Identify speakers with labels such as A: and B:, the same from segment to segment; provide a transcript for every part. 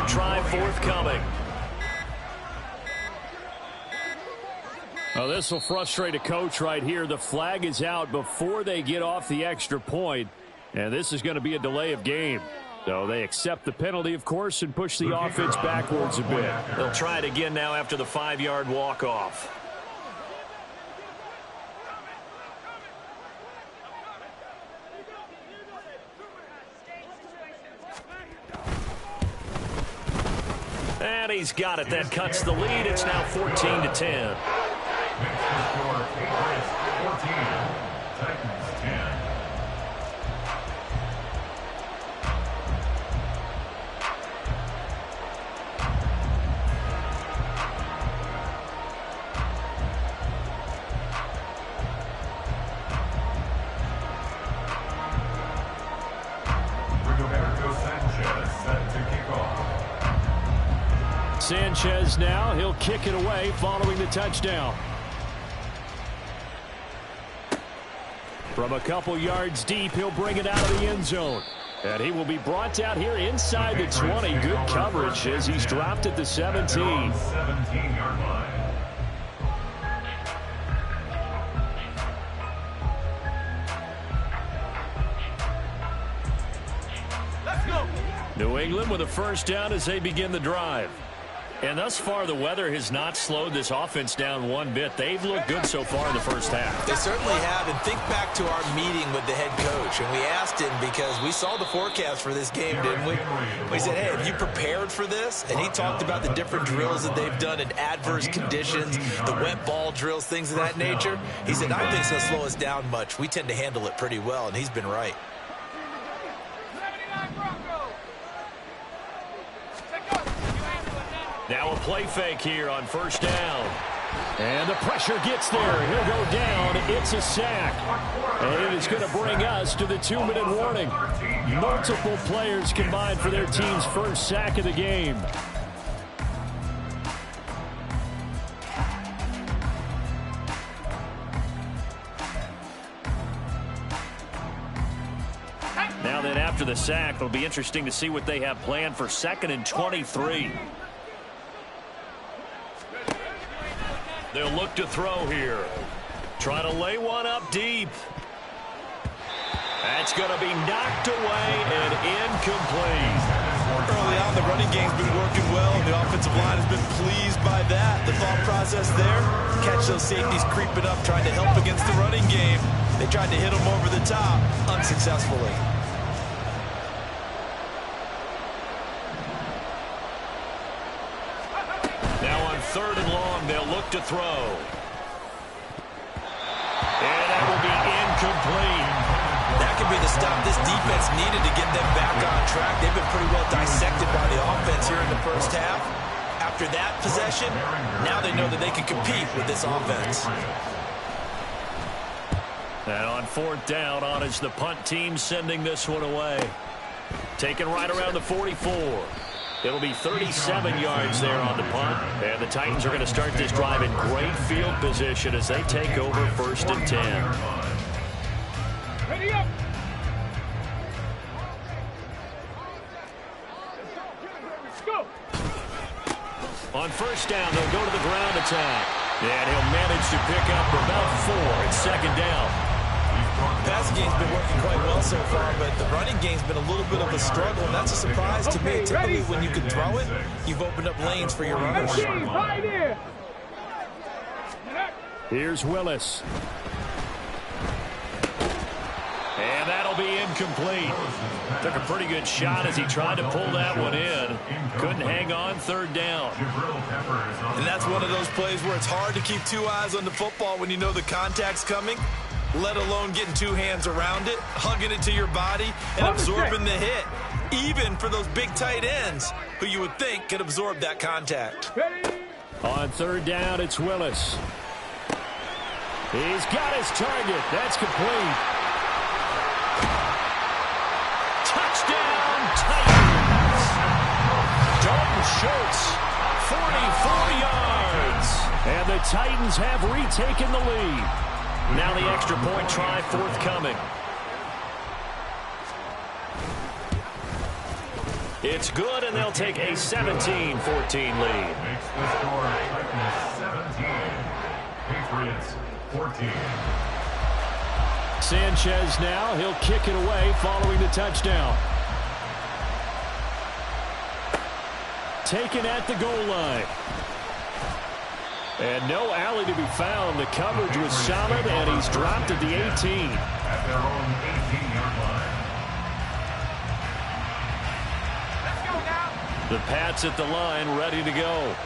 A: try forthcoming.
B: Well, this will frustrate a coach right here. The flag is out before they get off the extra point, and this is going to be a delay of game. So they accept the penalty, of course, and push the offense backwards a bit.
A: They'll try it again now after the 5-yard walk-off. And he's got it. That cuts the lead. It's now 14-10.
C: Score, 14, Titans 10. Rigoberto Sanchez set to kick off.
B: Sanchez now, he'll kick it away following the touchdown. From a couple yards deep, he'll bring it out of the end zone. And he will be brought out here inside the 20. Good coverage as he's dropped at the 17.
C: 17-yard line.
B: New England with a first down as they begin the drive. And thus far, the weather has not slowed this offense down one bit. They've looked good so far in the first half.
D: They certainly have. And think back to our meeting with the head coach. And we asked him because we saw the forecast for this game, didn't we? We said, hey, have you prepared for this? And he talked about the different drills that they've done in adverse conditions, the wet ball drills, things of that nature. He said, I don't think it's going to slow us down much. We tend to handle it pretty well, and he's been right.
B: Now a play fake here on first down. And the pressure gets there. He'll go down. It's a sack. And it is going to bring us to the 2-minute warning. Multiple players combined for their team's first sack of the game. Now then, after the sack, it'll be interesting to see what they have planned for 2nd and 23. They'll look to throw here. Try to lay one up deep. That's going to be knocked away and incomplete.
D: Early on, the running game's been working well, and the offensive line has been pleased by that. The thought process there, catch those safeties creeping up, trying to help against the running game. They tried to hit them over the top, unsuccessfully.
B: Now on 3rd and long, they'll look to throw. And that will be incomplete.
D: That could be the stop this defense needed to get them back on track. They've been pretty well dissected by the offense here in the first half. After that possession, now they know that they can compete with this offense.
B: And on 4th down, on is the punt team sending this one away. Taken right around the 44. It'll be 37 yards there on the punt. And the Titans are going to start this drive in great field position as they take over 1st and 10.
E: Ready up. Let's go.
B: On 1st down, they'll go to the ground attack. And he'll manage to pick up about 4. It's 2nd down.
D: Passing game's been working quite well so far, but the running game's been a little bit of a struggle, and that's a surprise to me. Typically, when you can throw it, you've opened up lanes for your runners.
B: Here's Willis. And that'll be incomplete. Took a pretty good shot as he tried to pull that one in. Couldn't hang on 3rd down.
D: And that's one of those plays where it's hard to keep 2 eyes on the football when you know the contact's coming, let alone getting 2 hands around it, hugging it to your body, and absorbing the hit. Even for those big tight ends who you would think could absorb that contact.
B: On 3rd down, it's Willis. He's got his target. That's complete. Touchdown, Titans. Dalton Schultz, 44 yards. And the Titans have retaken the lead. Now the extra point try forthcoming. It's good, and they'll take a 17-14 lead.
C: Makes the score Titans 17, Patriots 14.
A: Sanchez now. He'll kick it away following the touchdown. Taken at the goal line. And no alley to be found. The coverage was solid, and he's dropped at the 18.
C: At their own 18-yard line.
B: The Pats at the line, ready to go.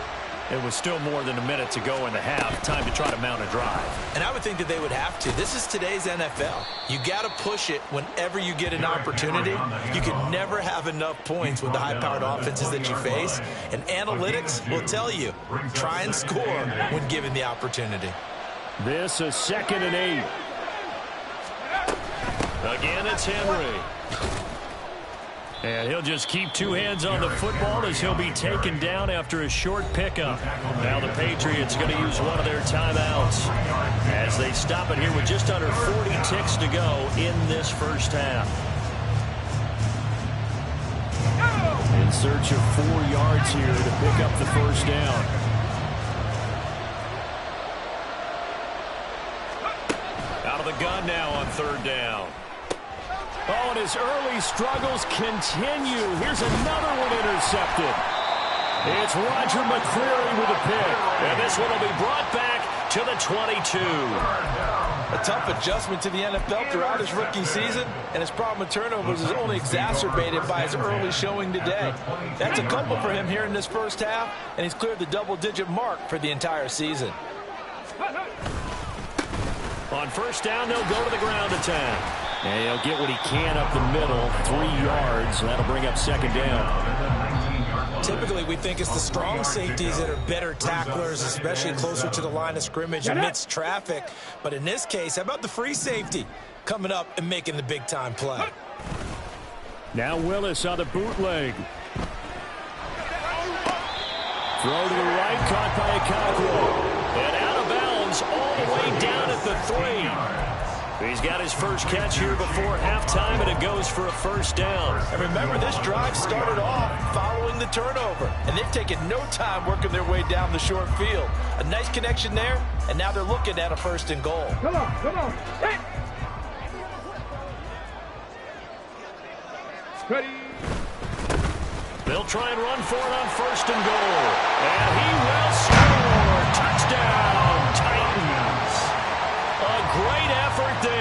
B: It was still more than a minute to go in the half. Time to try to mount a drive.
D: And I would think that they would have to. This is today's NFL. You got to push it whenever you get an opportunity. You can never have enough points with the high-powered offenses that you face. And analytics will tell you, try and score when given the opportunity.
A: This is 2nd and 8.
B: Again, it's Henry. And he'll just keep two hands on the football as he'll be taken down after a short pickup. Now the Patriots going to use one of their timeouts as they stop it here with just under 40 ticks to go in this first half.
A: In search of 4 yards here to pick up the first down.
B: Out of the gun now on 3rd down.
A: Oh, and his early struggles continue. Here's another one intercepted. It's Roger McCreary with a pick.
B: And this one will be brought back to the 22.
D: A tough adjustment to the NFL throughout his rookie season, and his problem with turnovers is only exacerbated by his early showing today. That's a couple for him here in this first half, and he's cleared the double-digit mark for the entire season.
B: On 1st down, they'll go to the ground attack.
A: And he'll get what he can up the middle, 3 yards, and that'll bring up 2nd down.
D: Typically, we think it's the strong safeties that are better tacklers, especially closer to the line of scrimmage amidst traffic. But in this case, how about the free safety coming up and making the big-time play?
A: Now Willis on the bootleg. Throw to the right, caught by Okonkwo.
B: And out of bounds all the way down at the 3. He's got his first catch here before halftime, and it goes for a first down.
D: And remember, this drive started off following the turnover, and they've taken no time working their way down the short field. A nice connection there, and now they're looking at a 1st and goal.
E: Come on, come on. Hey. Ready.
B: They'll try and run for it on 1st and goal. And he will score. Touchdown, Titans. A great effort there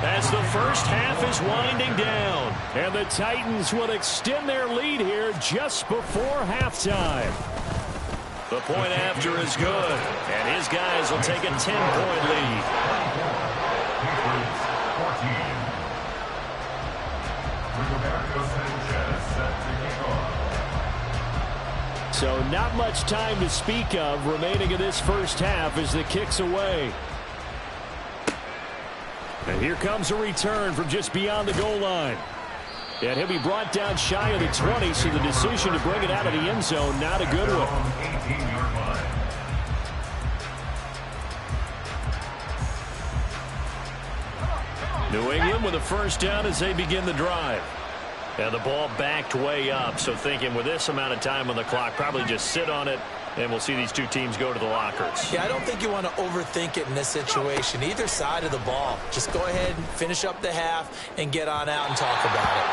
B: as the first half is winding down.
A: And the Titans will extend their lead here just before halftime.
B: The point after is good, and his guys will take a 10-point lead.
C: Patriots 14. Rigoberto Sanchez set to kick off.
A: So not much time to speak of remaining in this first half as the kick's away. And here comes a return from just beyond the goal line. And he'll be brought down shy of the 20, so the decision to bring it out of the end zone, not a good one.
C: 18-yard line.
B: New England with a first down as they begin the drive. And the ball backed way up, so thinking with this amount of time on the clock, probably just sit on it, and we'll see these two teams go to the lockers.
D: Yeah, I don't think you want to overthink it in this situation. Either side of the ball. Just go ahead and finish up the half and get on out and talk about it.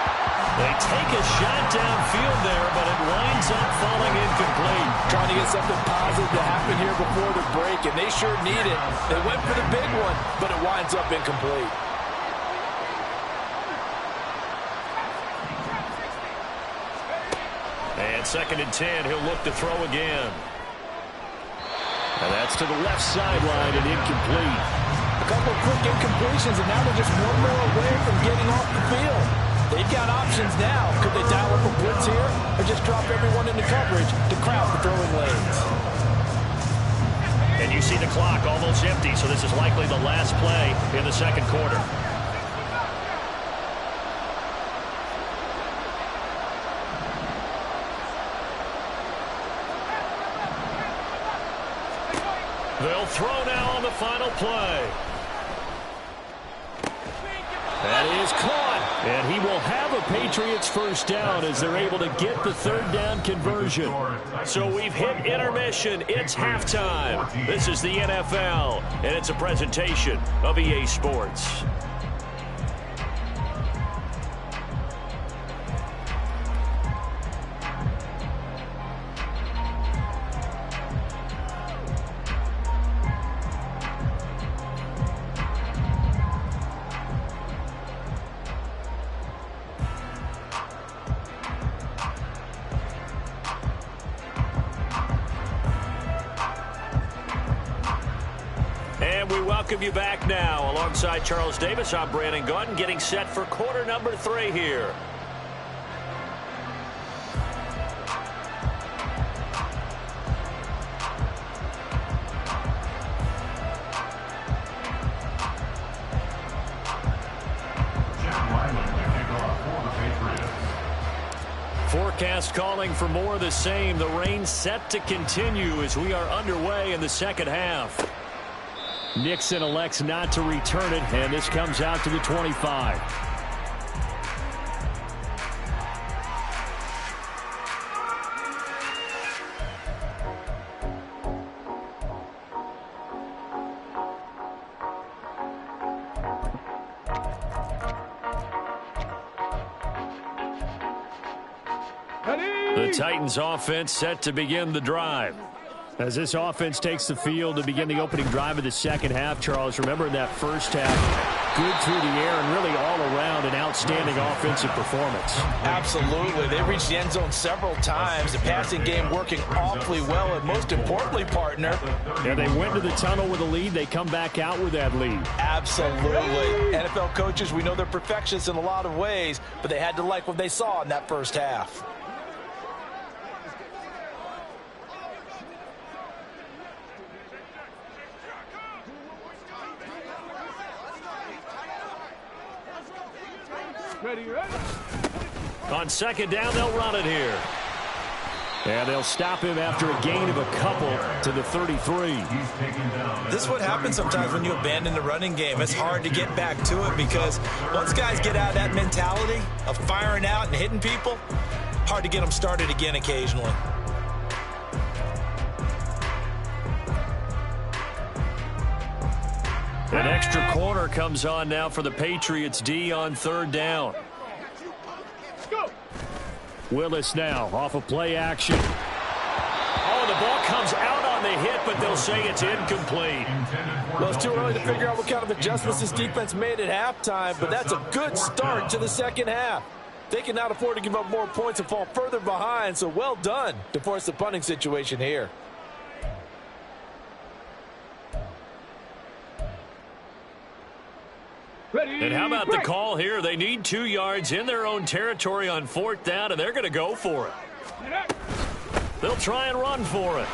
B: They take a shot downfield there, but it winds up falling incomplete.
D: Trying to get something positive to happen here before the break, and they sure need it. They went for the big one, but it winds up incomplete.
B: And 2nd and 10, he'll look to throw again.
A: And that's to the left sideline and incomplete.
D: A couple of quick incompletions, and now they're just one more away from getting off the field. They've got options now. Could they dial up a blitz here or just drop everyone into coverage to crowd the throwing lanes?
B: And you see the clock almost empty, so this is likely the last play in the 2nd quarter. They'll throw now on the final play.
A: That is caught. And he will have a Patriots first down as they're able to get the third down conversion.
B: So we've hit intermission. It's halftime. This is the NFL, and it's a presentation of EA Sports. And we welcome you back now. Alongside Charles Davis, I'm Brandon Gaudin, getting set for quarter number 3 here. Forecast calling for more of the same. The rain set to continue as we are underway in the second half.
A: Nixon elects not to return it, and this comes out to the 25.
B: The Titans offense set to begin the drive.
A: As this offense takes the field to begin the opening drive of the second half, Charles, remember in that first half, good through the air and really all around an outstanding offensive performance.
D: Absolutely. They reached the end zone several times. The passing game working awfully well, and most importantly, partner.
A: Yeah, they went to the tunnel with a lead. They come back out with that lead.
D: Absolutely. NFL coaches, we know they're perfectionists in a lot of ways, but they had to like what they saw in that first half.
B: On second down, they'll run it here.
A: And they'll stop him after a gain of a couple to the 33.
D: This is what happens sometimes when you abandon the running game. It's hard to get back to it because once guys get out of that mentality of firing out and hitting people, hard to get them started again occasionally.
B: An extra corner comes on now for the Patriots D on third down.
A: Willis now off of play action.
B: Oh, the ball comes out on the hit, but they'll say it's incomplete.
D: Well, it's too early to figure out what kind of adjustments this defense made at halftime, but that's a good start to the second half. They cannot afford to give up more points and fall further behind, so well done to force the punting situation here.
B: And how about the call here? They need 2 yards in their own territory on fourth down, and they're going to go for it. They'll try and run for it.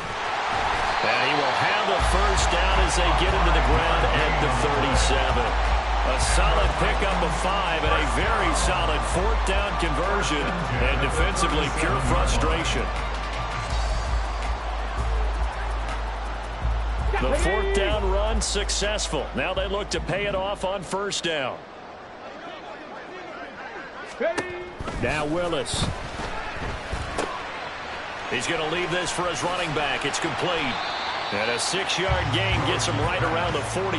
B: And he will have a first down as they get into the ground at the 37. A solid pickup of 5 and a very solid fourth down conversion, and defensively pure frustration. The fourth down run successful. Now they look to pay it off on first down.
A: Now Willis.
B: He's going to leave this for his running back. It's complete. And a 6-yard gain gets him right around the 43.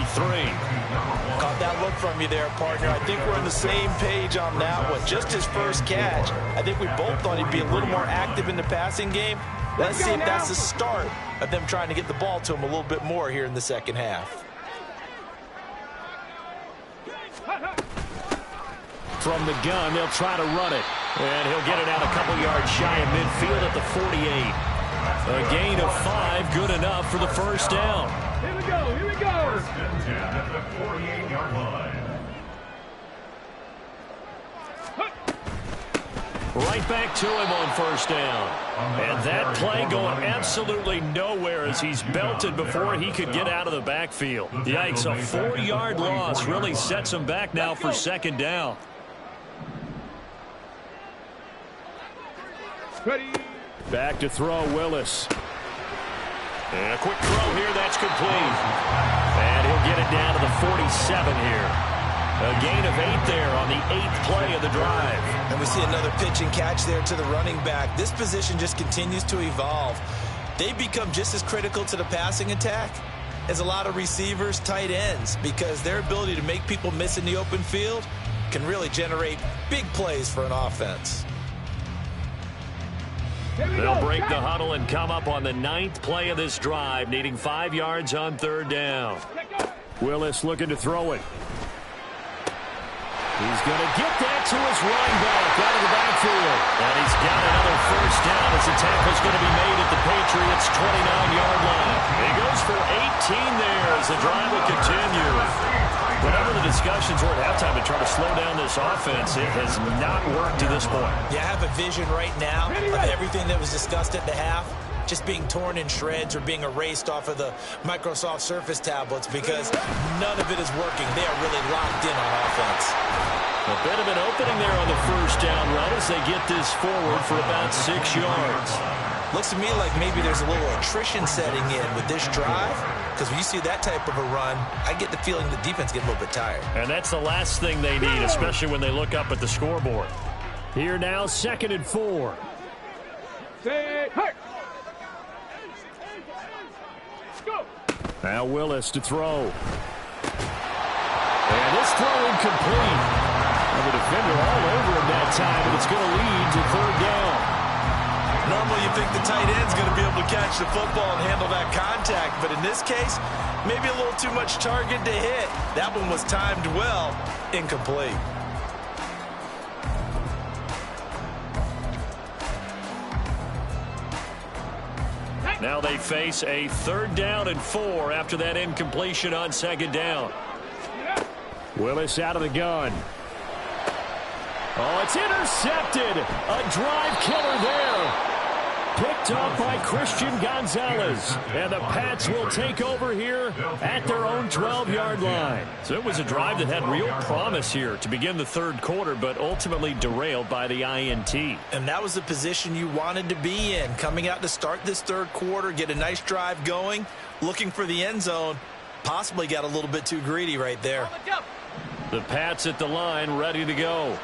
D: Caught that look from you there, partner. I think we're on the same page on that one. Just his first catch. I think we both thought he'd be a little more active in the passing game. Let's see if that's the start of them trying to get the ball to him a little bit more here in the second half.
A: From the gun, they'll try to run it.
B: And he'll get it out a couple yards shy of midfield at the 48. A gain of 5, good enough for the first down.
E: Here we go, here we go.
C: First and 10 at the 48-yard line.
B: Right back to him on first down. And that play going absolutely nowhere as he's belted before he could get out of the backfield. Yikes, a 4-yard loss really sets him back now for second down.
E: Ready.
A: Back to throw, Willis.
B: And a quick throw here, that's complete. And he'll get it down to the 47 here. A gain of 8 there on the 8th play of the drive.
D: And we see another pitch and catch there to the running back. This position just continues to evolve. They become just as critical to the passing attack as a lot of receivers, tight ends, because their ability to make people miss in the open field can really generate big plays for an offense.
B: They'll break the huddle and come up on the 9th play of this drive, needing 5 yards on 3rd down.
A: Willis looking to throw it. He's going to get that to his running back out of the backfield.
B: And he's got another first down as the tackle's going to be made at the Patriots' 29-yard line. He goes for 18 there as the drive will continue. Whatever the discussions were at halftime to try to slow down this offense, it has not worked to this point.
D: Yeah, I have a vision right now of everything that was discussed at the half just being torn in shreds or being erased off of the Microsoft Surface tablets because none of it is working. They are really locked in on offense.
B: A bit of an opening there on the first down run as they get this forward for about 6 yards.
D: Looks to me like maybe there's a little attrition setting in with this drive, because when you see that type of a run, I get the feeling the defense gets a little bit tired.
B: And that's the last thing they need, especially when they look up at the scoreboard.
A: Here now, 2nd and 4.
E: Say, hey. Go.
A: Now Willis to throw. And this throw incomplete. And the defender all over him that time, and it's going to lead to 3rd down.
D: Normally you think the tight end's going to be able to catch the football and handle that contact, but in this case, maybe a little too much target to hit. That one was timed well, incomplete.
B: Now they face a 3rd down and 4 after that incompletion on 2nd down.
A: Willis out of the gun. Oh, it's intercepted. A drive killer there. Picked up by Christian Gonzalez. And the Pats will take over here at their own 12-yard line.
B: So it was a drive that had real promise here to begin the 3rd quarter, but ultimately derailed by the INT.
D: And that was the position you wanted to be in. Coming out to start this 3rd quarter, get a nice drive going, looking for the end zone. Possibly got a little bit too greedy right there.
B: The Pats at the line, ready to go.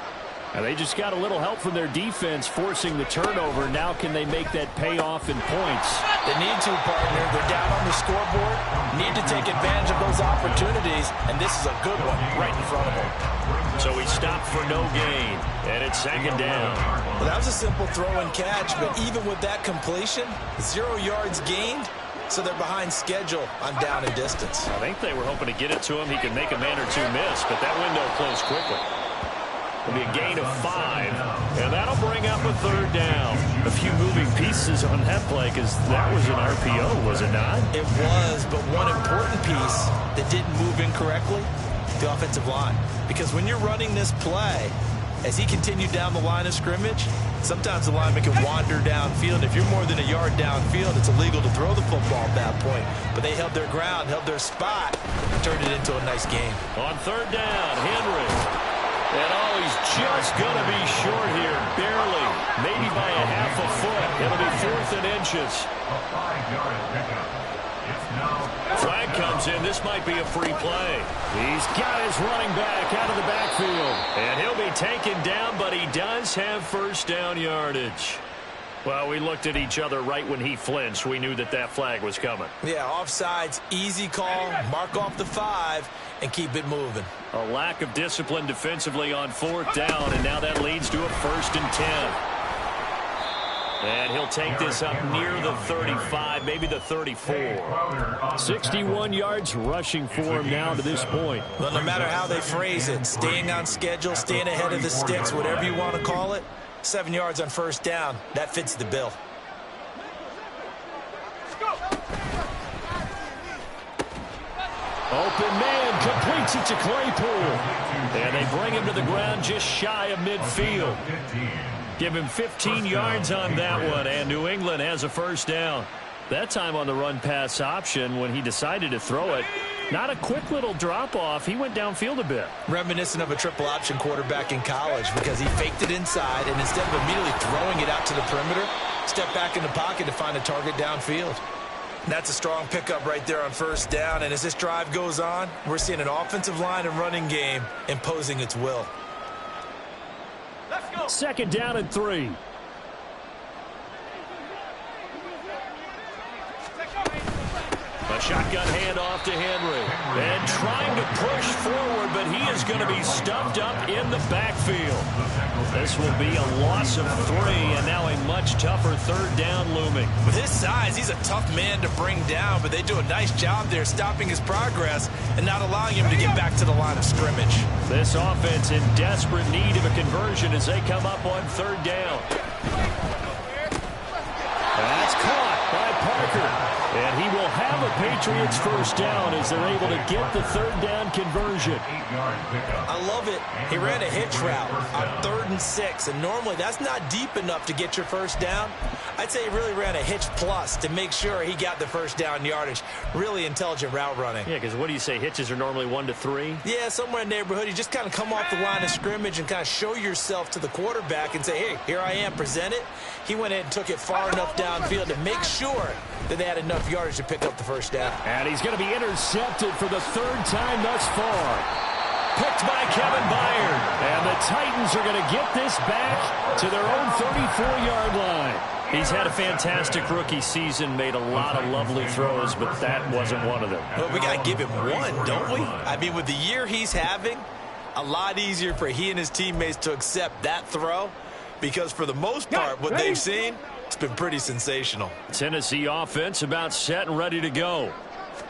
A: And they just got a little help from their defense forcing the turnover. Now can they make that pay off in points?
D: They need to, partner. They're down on the scoreboard. Need to take advantage of those opportunities. And this is a good one right in front of them.
B: So he stopped for no gain. And it's 2nd down.
D: Well, that was a simple throw and catch. But even with that completion, 0 yards gained. So they're behind schedule on down and distance.
B: I think they were hoping to get it to him. He could make a man or two miss. But that window closed quickly. It'll be a gain of 5, and that'll bring up a 3rd down. A few moving pieces on that play because that was an RPO, was it not?
D: It was, but one important piece that didn't move incorrectly, the offensive line. Because when you're running this play, as he continued down the line of scrimmage, sometimes the lineman can wander downfield. If you're more than a yard downfield, it's illegal to throw the football at that point. But they held their ground, held their spot, and turned it into a nice game.
B: On 3rd down, Henry. And he's just going to be short here, barely, maybe by a half a foot. It'll be 4th and inches. Flag comes in. This might be a free play.
A: He's got his running back out of the backfield.
B: And he'll be taken down, but he does have 1st down yardage. Well, we looked at each other right when he flinched. We knew that that flag was coming.
D: Yeah, offsides, easy call, mark off the 5, and keep it moving.
B: A lack of discipline defensively on 4th down, and now that leads to a 1st and 10. And he'll take this up near the 35, maybe the 34.
A: 61 yards rushing for him now to this point.
D: Well, no matter how they phrase it, staying on schedule, staying ahead of the sticks, whatever you want to call it, 7 yards on 1st down, that fits the bill.
A: Open man completes it to Claypool.
B: And they bring him to the ground just shy of midfield. Give him 15 yards on that one, and New England has a 1st down. That time on the run-pass option when he decided to throw it. Not a quick little drop-off. He went downfield a bit.
D: Reminiscent of a triple-option quarterback in college because he faked it inside, and instead of immediately throwing it out to the perimeter, stepped back in the pocket to find a target downfield. That's a strong pickup right there on first down. And as this drive goes on, we're seeing an offensive line and running game imposing its will.
E: Let's go.
A: 2nd down and 3.
B: A shotgun handoff to Henry. And trying to push forward, but he is going to be stuffed up in the backfield. This will be a loss of 3, and now a much tougher 3rd down looming.
D: With his size, he's a tough man to bring down, but they do a nice job there stopping his progress and not allowing him to get back to the line of scrimmage.
A: This offense in desperate need of a conversion as they come up on 3rd down. That's caught by Parker. And he will have a Patriots 1st down as they're able to get the 3rd down conversion.
D: I love it. He ran a hitch route on 3rd and 6, and normally that's not deep enough to get your 1st down. I'd say he really ran a hitch plus to make sure he got the 1st down yardage. Really intelligent route running.
A: Yeah, because what do you say, hitches are normally 1 to 3?
D: Yeah, somewhere in the neighborhood. You just kind of come off the line of scrimmage and kind of show yourself to the quarterback and say, hey, here I am, present it. He went in and took it far enough downfield to make sure that they had enough yardage to pick up the 1st down.
A: And he's going to be intercepted for the 3rd time thus far. Picked by Kevin Byard. And the Titans are going to get this back to their own 34-yard line.
B: He's had a fantastic rookie season, made a lot of lovely throws, but that wasn't one of them.
D: Well, we got to give him one, don't we? I mean, with the year he's having, a lot easier for he and his teammates to accept that throw because for the most part, what they've seen, it's been pretty sensational.
A: Tennessee offense about set and ready to go.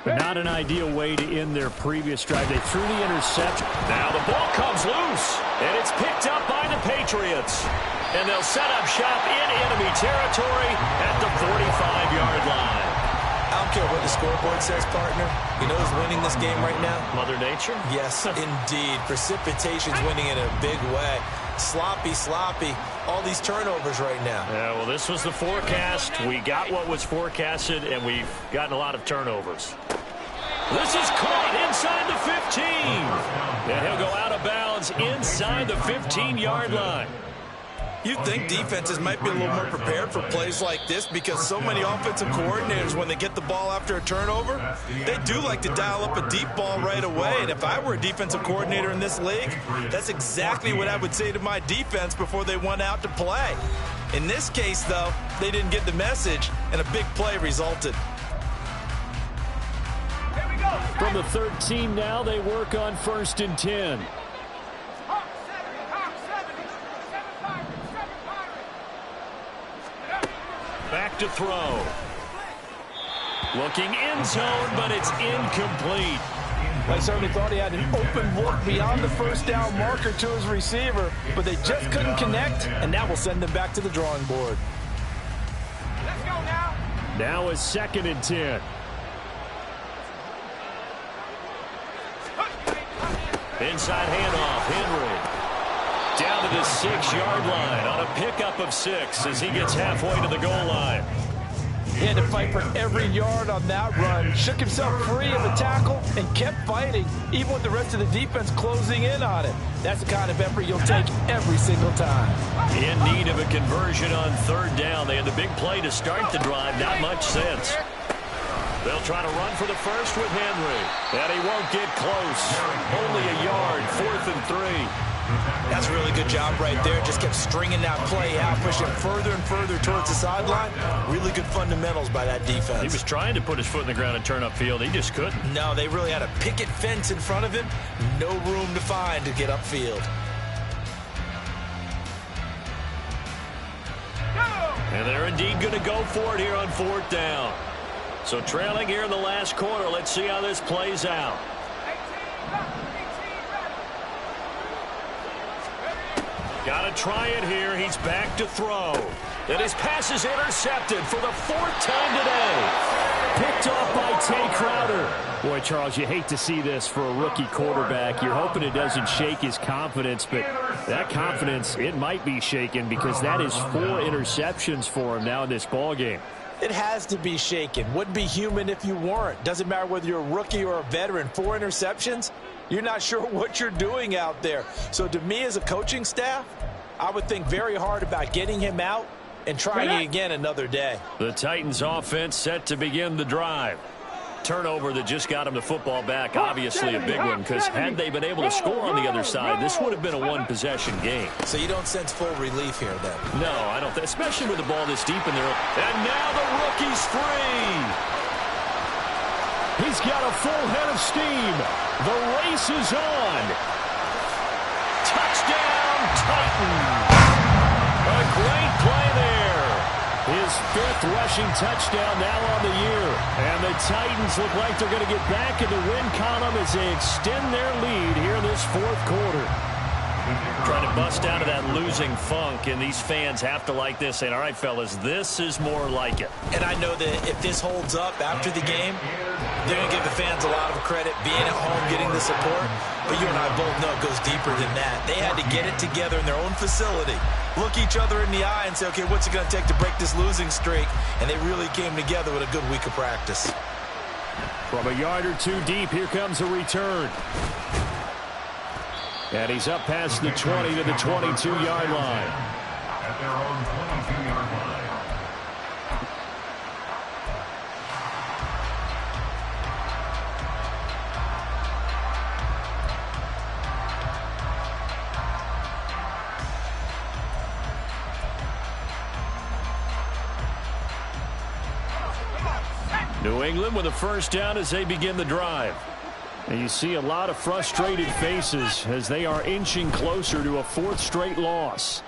A: But not an ideal way to end their previous drive. They threw the interception.
B: Now the ball comes loose, and it's picked up by the Patriots. And they'll set up shop in enemy territory at the 45-yard line.
D: I don't care what the scoreboard says, partner. You know who's winning this game right now?
B: Mother Nature?
D: Yes, indeed. Precipitation's winning in a big way. Sloppy, all these turnovers right now.
B: Yeah, well, this was the forecast. We got what was forecasted, and we've gotten a lot of turnovers. This is caught inside the 15. And he'll go out of bounds inside the 15-yard line.
D: You'd think defenses might be a little more prepared for plays like this because so many offensive coordinators, when they get the ball after a turnover, they do like to dial up a deep ball right away. And if I were a defensive coordinator in this league, that's exactly what I would say to my defense before they went out to play. In this case, though, they didn't get the message, and a big play resulted.
A: From the 13 now, they work on 1st and 10.
B: Back to throw. Looking end zone, but it's incomplete.
F: I certainly thought he had an open look beyond the 1st down marker to his receiver, but they just couldn't connect, and that will send them back to the drawing board.
E: Let's go now.
A: Now is 2nd and 10.
B: Inside handoff, Henry. Down to the 6-yard line on a pickup of 6 as he gets halfway to the goal line.
F: He had to fight for every yard on that run, shook himself free of a tackle, and kept fighting, even with the rest of the defense closing in on it. That's the kind of effort you'll take every single time.
B: In need of a conversion on 3rd down. They had the big play to start the drive. Not much sense. They'll try to run for the first with Henry. And he won't get close. Only a yard, 4th and 3.
D: That's a really good job right there. Just kept stringing that play out, pushing further and further towards the sideline. Really good fundamentals by that defense.
B: He was trying to put his foot in the ground and turn upfield. He just couldn't.
D: No, they really had a picket fence in front of him. No room to find to get upfield.
B: And they're indeed going to go for it here on 4th down. So trailing here in the last quarter. Let's see how this plays out. Got to try it here. He's back to throw. And his pass is intercepted for the 4th time today.
A: Picked off by Tay Crowder. Boy, Charles, you hate to see this for a rookie quarterback. You're hoping it doesn't shake his confidence, but that confidence, it might be shaken because that is 4 interceptions for him now in this ballgame.
F: It has to be shaken. Wouldn't be human if you weren't. Doesn't matter whether you're a rookie or a veteran. 4 interceptions, you're not sure what you're doing out there. So to me as a coaching staff, I would think very hard about getting him out
D: and trying it again another day.
B: The Titans offense set to begin the drive. Turnover that just got him the football back, obviously a big one, because had they been able to score on the other side, this would have been a one-possession game.
D: So you don't sense full relief here, then?
B: No, I don't, especially with the ball this deep in there. And now the rookie's free.
A: He's got a full head of steam. The race is on.
B: Touchdown, Titans. A great play there.
A: His 5th rushing touchdown now on the year. And the Titans look like they're going to get back in the win column as they extend their lead here in this 4th quarter.
B: Trying to bust out of that losing funk, and these fans have to like this, saying, all right, fellas, this is more like it.
D: And I know that if this holds up after the game, they're going to give the fans a lot of credit being at home, getting the support. But you and I both know it goes deeper than that. They had to get it together in their own facility, look each other in the eye and say, okay, what's it going to take to break this losing streak? And they really came together with a good week of practice.
A: From a yard or two deep, here comes a return. And he's up past the 20 to the 22-yard line.
C: At their own 22-yard line.
A: New England with a first down as they begin the drive. And you see a lot of frustrated faces as they are inching closer to a 4th straight loss.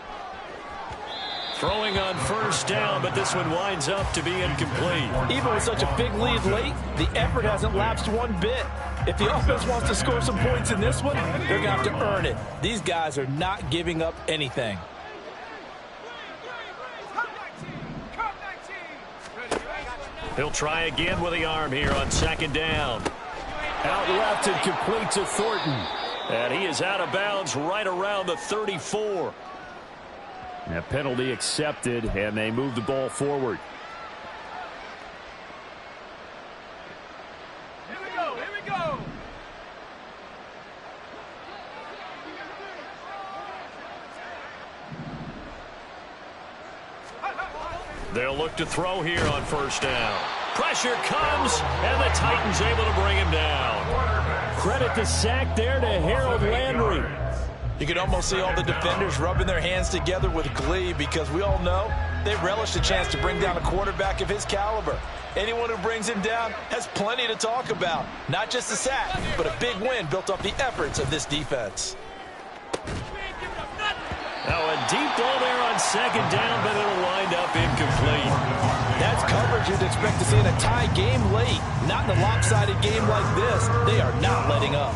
B: Throwing on first down, but this one winds up to be incomplete.
F: Even with such a big lead late, the effort hasn't lapsed one bit. If the offense wants to score some points in this one, they're going to have to earn it. These guys are not giving up anything.
B: He'll try again with the arm here on 2nd down.
A: Out left and complete to Thornton.
B: And he is out of bounds right around the 34.
A: A penalty accepted, and they move the ball forward.
E: Here we go, here we go.
B: They'll look to throw here on first down. Pressure comes, and the Titans able to bring him down.
A: Credit the sack there to Harold Landry.
D: You can almost see all the defenders rubbing their hands together with glee because we all know they relish the chance to bring down a quarterback of his caliber. Anyone who brings him down has plenty to talk about. Not just a sack, but a big win built off the efforts of this defense.
B: Now a deep ball there on 2nd down, but it'll wind up incomplete.
F: That's coverage you'd expect to see in a tie game late. Not in a lopsided game like this. They are not letting up.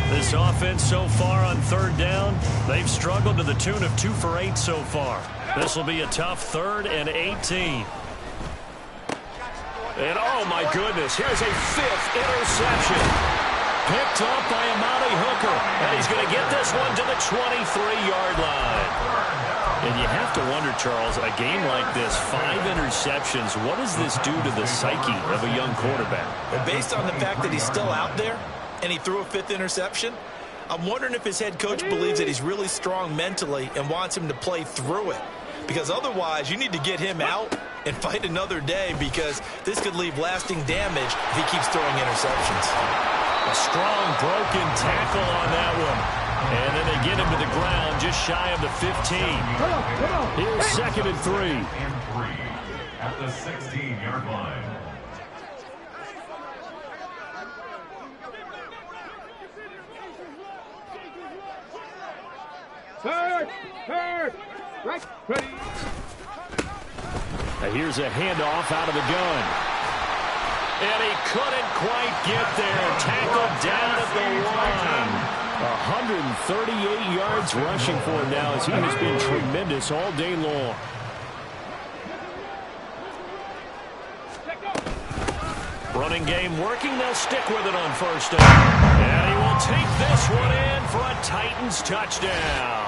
B: This offense so far on 3rd down, they've struggled to the tune of 2 for 8 so far. This will be a tough 3rd and 18. And oh my goodness, here's a 5th interception. Picked off by Amani Hooker. And he's going to get this one to the 23-yard line. And you have to wonder, Charles, a game like this, 5 interceptions, what does this do to the psyche of a young quarterback?
D: Well, based on the fact that he's still out there and he threw a 5th interception, I'm wondering if his head coach believes that he's really strong mentally and wants him to play through it. Because otherwise, you need to get him out and fight another day because this could leave lasting damage if he keeps throwing interceptions.
B: A strong broken tackle on that one. And then they get him to the ground just shy of the 15.
A: Here's 2nd and 3.
C: At the 16-yard line.
E: Third, right, ready.
A: Now here's a handoff out of the gun.
B: And he couldn't quite get there. Tackled down at the line.
A: 138 yards rushing for him now as he has been tremendous all day long.
B: Running game working. They'll stick with it on first down. And he will take this one in for a Titans touchdown.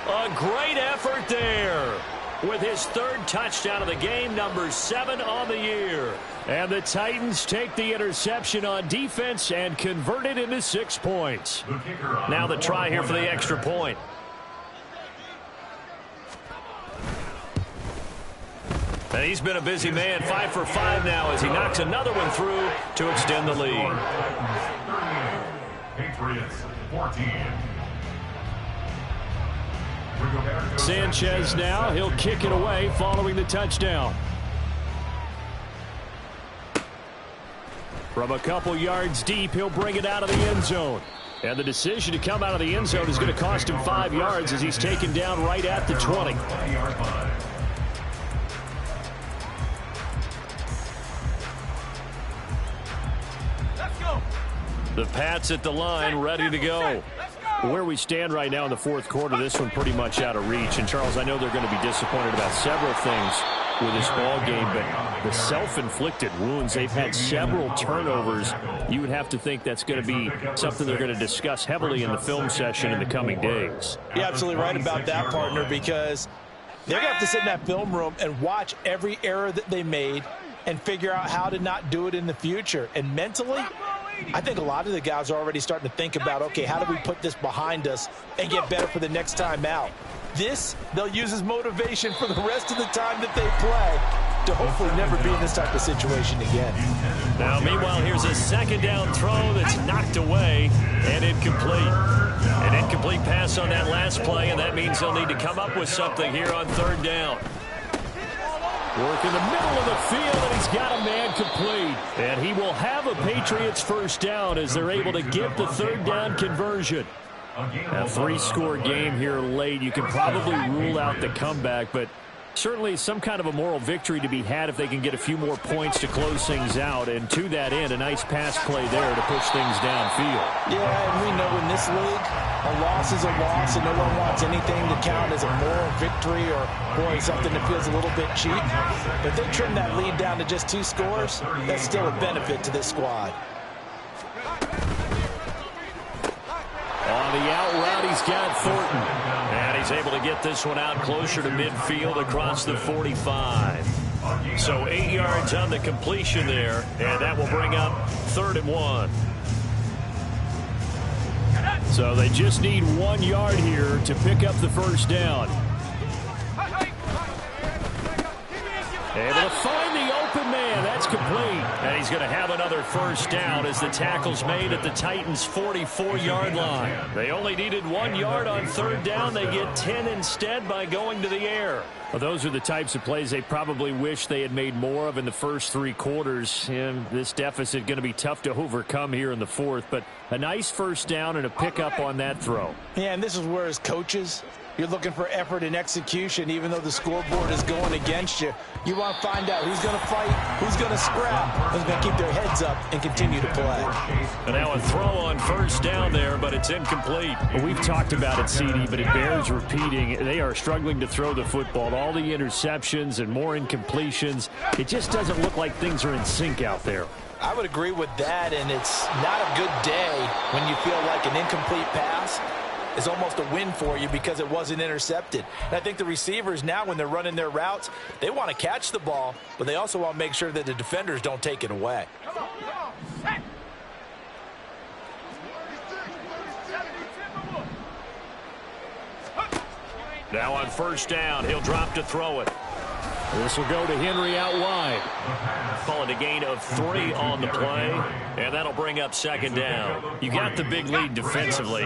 B: A great effort there with his 3rd touchdown of the game, number 7 on the year.
A: And the Titans take the interception on defense and convert it into 6 points.
B: Now the try here for the extra point. And he's been a busy man, 5 for 5 now as he knocks another one through to extend the lead.
C: Patriots 14.
A: Sanchez now, he'll kick it away following the touchdown. From a couple yards deep, he'll bring it out of the end zone. And the decision to come out of the end zone is going to cost him 5 yards as he's taken down right at the 20.
E: Let's go.
B: The Pats at the line, ready to go.
A: Where we stand right now in the fourth quarter, this one pretty much out of reach. And, Charles, I know they're going to be disappointed about several things with this ball game, but the self-inflicted wounds, they've had several turnovers. You would have to think that's going to be something they're going to discuss heavily in the film session in the coming days.
F: You're absolutely right about that, partner, because they're going to have to sit in that film room and watch every error that they made and figure out how to not do it in the future. And mentally, I think a lot of the guys are already starting to think about, okay, how do we put this behind us and get better for the next time out? This, they'll use as motivation for the rest of the time that they play to hopefully never be in this type of situation again.
B: Now, meanwhile, here's a second down throw that's knocked away and incomplete. An incomplete pass on that last play, and that means they'll need to come up with something here on third down.
A: Work in the middle of the field, and he's got a man complete. And he will have a Patriots first down as they're able to get the third down conversion. A three-score game here late. You can probably rule out the comeback, but certainly some kind of a moral victory to be had if they can get a few more points to close things out. And to that end, a nice pass play there to push things downfield.
F: Yeah, and we know in this league, a loss is a loss, and no one wants anything to count as a moral victory or, boy, something that feels a little bit cheap. But they trim that lead down to just 2 scores. That's still a benefit to this squad.
A: On the out route, he's got Thornton.
B: And he's able to get this one out closer to midfield across the 45. So 8 yards on the completion there, and that will bring up 3rd and 1.
A: So they just need 1 yard here to pick up the first down. Able to find the open man. That's complete.
B: And he's going to have another first down as the tackle's made at the Titans' 44-yard line. They only needed 1 yard on third down. They get 10 instead by going to the air.
A: Well, those are the types of plays they probably wish they had made more of in the first 3 quarters. And this deficit going to be tough to overcome here in the fourth. But a nice first down and a pickup on that throw.
F: Yeah, and this is where as coaches, you're looking for effort and execution, even though the scoreboard is going against you. You want to find out who's going to fight, who's going to scrap, who's going to keep their heads up and continue to play.
B: And now a throw on first down there, but it's incomplete.
A: Well, we've talked about it, CD, but it bears repeating. They are struggling to throw the football. All the interceptions and more incompletions. It just doesn't look like things are in sync out there.
F: I would agree with that, and it's not a good day when you feel like an incomplete pass is almost a win for you because it wasn't intercepted. And I think the receivers now, when they're running their routes, they want to catch the ball, but they also want to make sure that the defenders don't take it away.
B: Now on first down, he'll drop to throw it.
A: This will go to Henry out wide.
B: Call it a gain of 3 on the play, and that'll bring up second down. You got the big lead defensively,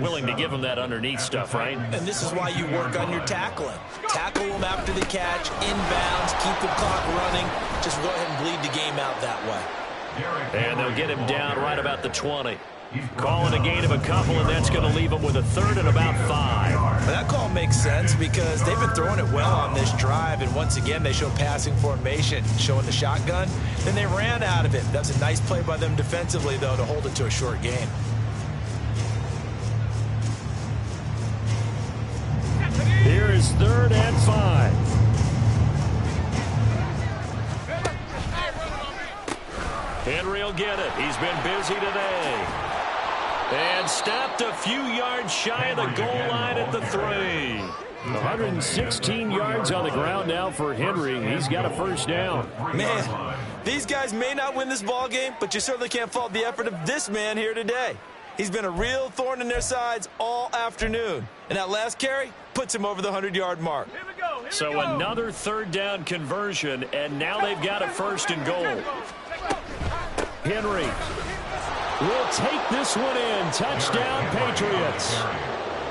B: willing to give them that underneath stuff, right?
F: And this is why you work on your tackling. Tackle them after the catch, inbounds, keep the clock running. Just go ahead and bleed the game out that way.
B: And they'll get him down right about the 20. Calling a gain of a couple, and that's going to leave them with a 3rd and about 5.
F: Well, that call makes sense because they've been throwing it well on this drive, and once again they show passing formation, showing the shotgun. Then they ran out of it. That's a nice play by them defensively, though, to hold it to a short game.
A: Here is 3rd and 5.
B: Henry will get it. He's been busy today. And stopped a few yards shy of the goal line at the 3.
A: 116 yards on the ground now for Henry. He's got a first down.
F: Man, these guys may not win this ball game, but you certainly can't fault the effort of this man here today. He's been a real thorn in their sides all afternoon. And that last carry puts him over the 100-yard mark.
E: Here we go.
B: So another third down conversion, and now they've got a 1st and goal.
A: Henry will take this one in. Touchdown, Patriots.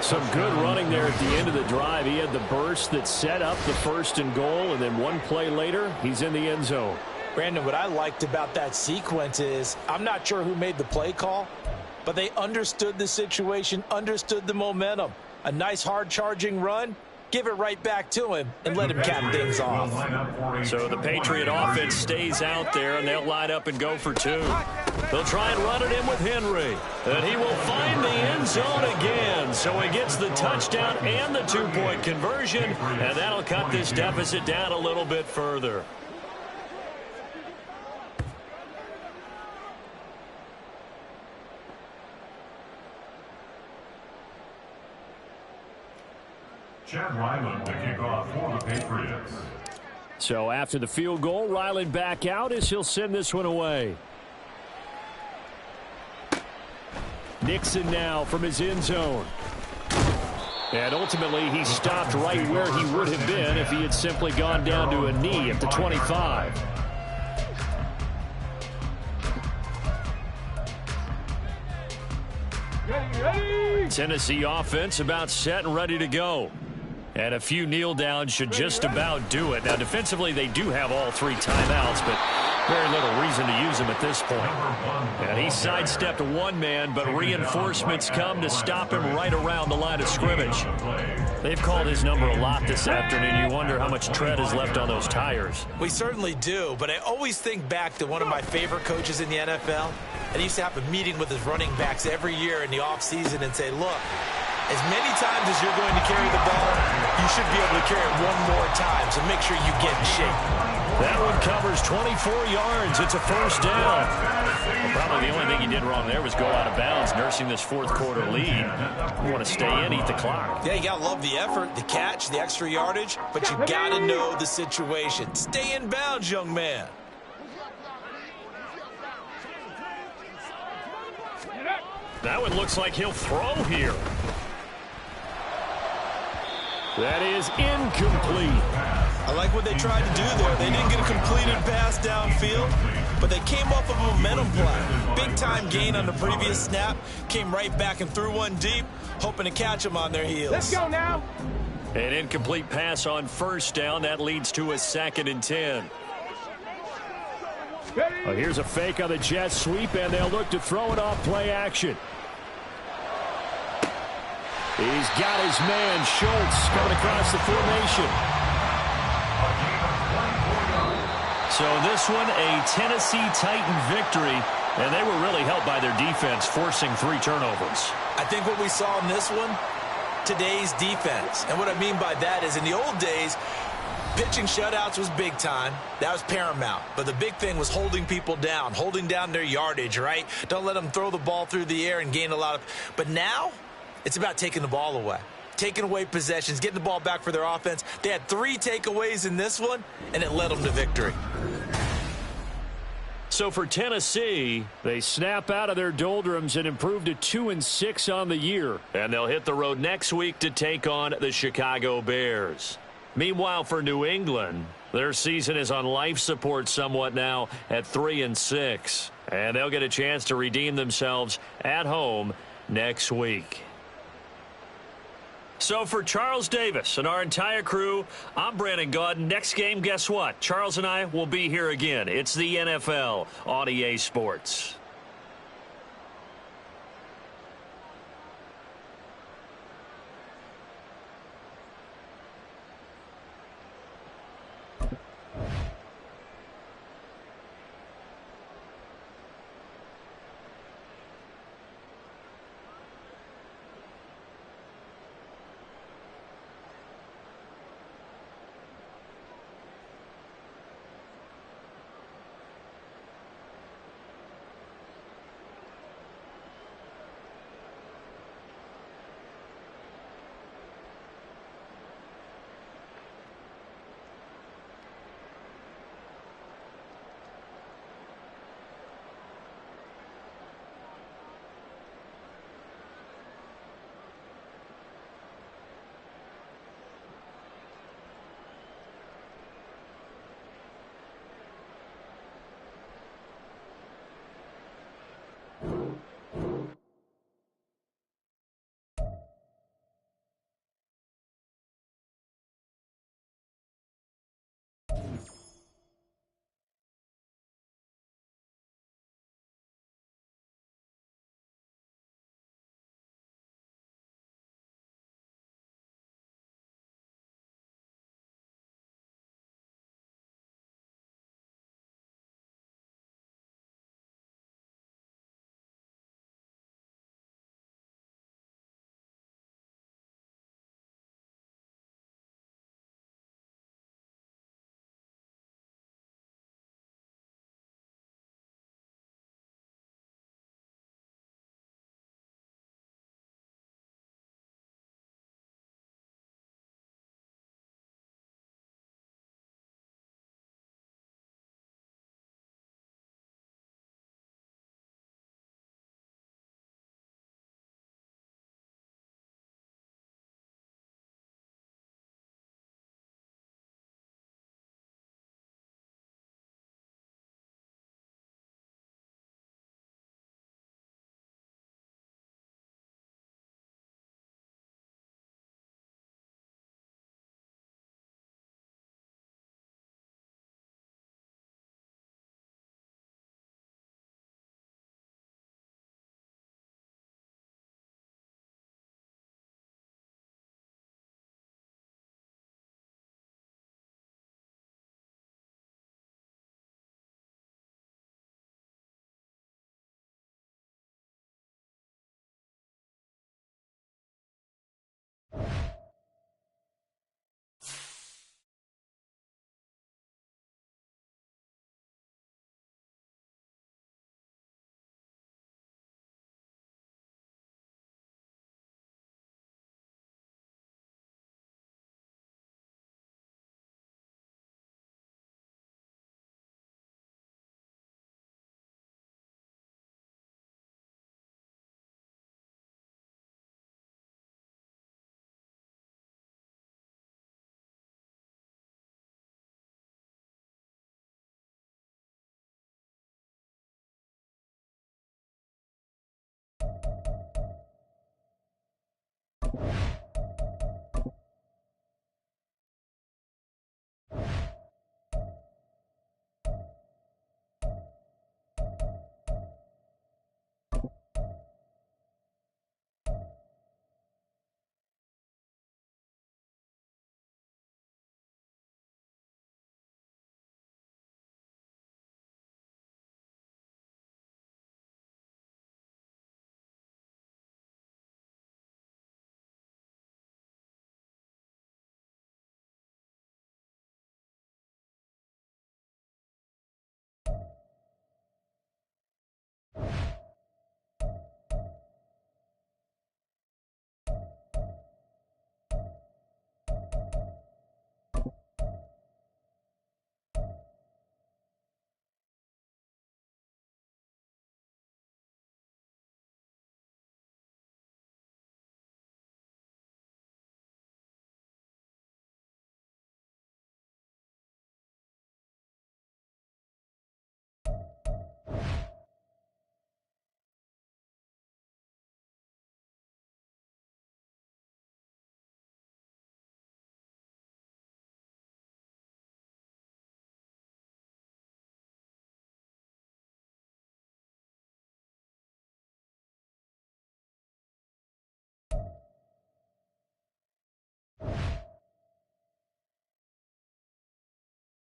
A: Some good running there at the end of the drive. He had the burst that set up the 1st and goal, and then one play later, he's in the end zone.
F: Brandon, what I liked about that sequence is I'm not sure who made the play call, but they understood the situation, understood the momentum. A nice hard-charging run. Give it right back to him and let him cap things off.
B: So the Patriot offense stays out there, and they'll line up and go for 2. They'll try and run it in with Henry. And he will find the end zone again. So he gets the touchdown and the 2-point conversion, and that'll cut this deficit down a little bit further.
C: Chad Ryland to kick off for the Patriots.
A: So after the field goal, Ryland back out as he'll send this one away. Nixon now from his end zone. And ultimately, he stopped right where he would have been if he had simply gone down to a knee at the 25.
B: Tennessee offense about set and ready to go. And a few kneel downs should just about do it. Now, defensively, they do have all 3 timeouts, but very little reason to use them at this point. And he sidestepped one man, but reinforcements come to stop him right around the line of scrimmage. They've called his number a lot this afternoon. You wonder how much tread is left on those tires.
D: We certainly do, but I always think back to one of my favorite coaches in the NFL. And he used to have a meeting with his running backs every year in the offseason and say, look, as many times as you're going to carry the ball, you should be able to carry it one more time, so make sure you get in shape.
B: That one covers 24 yards. It's a 1st down. Well, probably the only thing he did wrong there was go out of bounds, nursing this 4th quarter lead. You want to stay in, eat the clock.
D: Yeah, you got to love the effort, the catch, the extra yardage, but you got to know the situation. Stay in bounds, young man.
B: That one looks like he'll throw here.
A: That is incomplete.
D: I like what they tried to do there. They didn't get a completed pass downfield, but they came up with a momentum play. Big-time gain on the previous snap. Came right back and threw one deep, hoping to catch them on their heels.
E: Let's go now.
B: An incomplete pass on 1st down. That leads to a 2nd and 10.
A: Well, here's a fake on the jet sweep, and they'll look to throw it off play action. He's got his man, Schultz, coming across the formation.
B: So this one, a Tennessee Titan victory, and they were really helped by their defense, forcing 3 turnovers.
D: I think what we saw in this one, today's defense. And what I mean by that is in the old days, pitching shutouts was big time. That was paramount. But the big thing was holding people down, holding down their yardage, right? Don't let them throw the ball through the air and gain a lot of... But now, it's about taking the ball away. Taking away possessions, getting the ball back for their offense. They had 3 takeaways in this one, and it led them to victory.
A: So for Tennessee, they snap out of their doldrums and improve to 2-6 on the year.
B: And they'll hit the road next week to take on the Chicago Bears. Meanwhile, for New England, their season is on life support somewhat now at 3-6. And they'll get a chance to redeem themselves at home next week. So for Charles Davis and our entire crew, I'm Brandon Gaudin. Next game, guess what? Charles and I will be here again. It's the NFL on EA Sports.